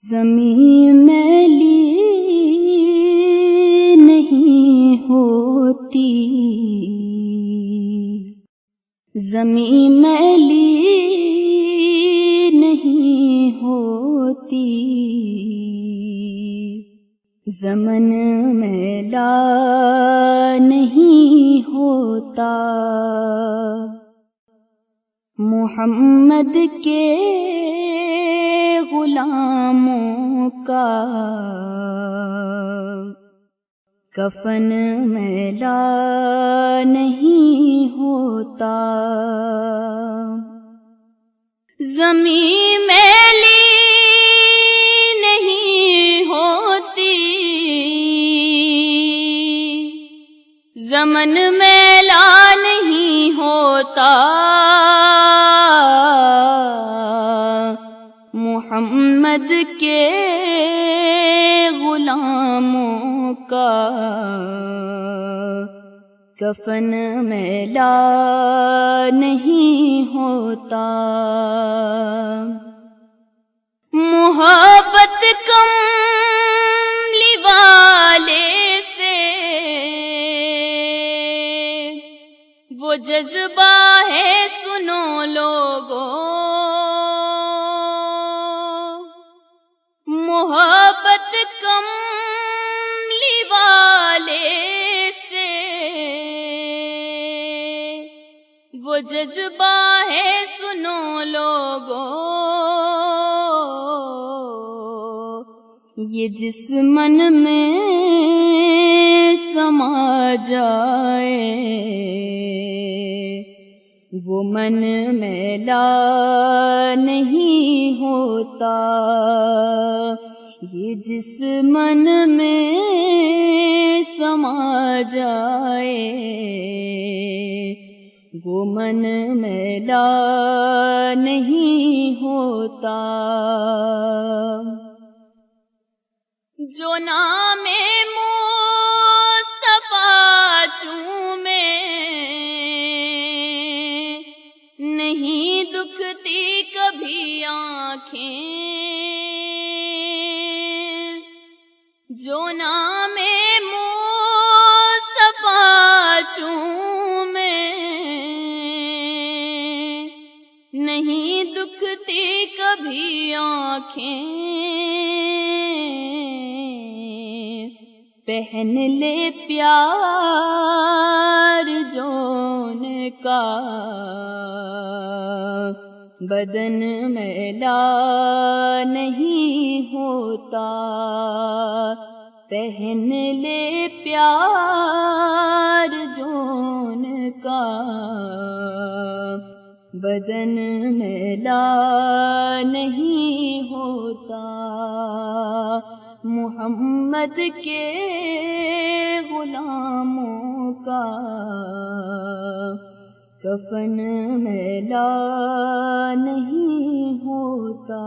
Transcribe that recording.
زمین میلی نہیں ہوتی، زمین میلی نہیں ہوتی، زمن میلا نہیں ہوتا، محمد کے غلاموں کا کفن میلا نہیں ہوتا، زمین میلی نہیں ہوتی، زمن میلا نہیں ہوتا، محمد کے غلاموں کا کفن میلا نہیں ہوتا، محبت کملی والے سے وہ جذبہ ہے سنو لوگو، محبت کملی والے سے وہ جذبہ ہے سنو لوگو، یہ جس من میں سما جائے وہ من میلا نہیں ہوتا، یہ جس من میں سما جائے وہ من میلا نہیں ہوتا، جو نام مصطفیٰ چومے نہیں دکھتی کبھی آنکھیں، جو نام مصطفیٰ چومے نہیں دکھتی کبھی آنکھیں، پہن لے پیار جون کا بدن میلا نہیں ہوتا، پہن لے پیار جون کا بدن میلا نہیں ہوتا، محمد کے غلاموں کا کفن میلا نہیں ہوتا۔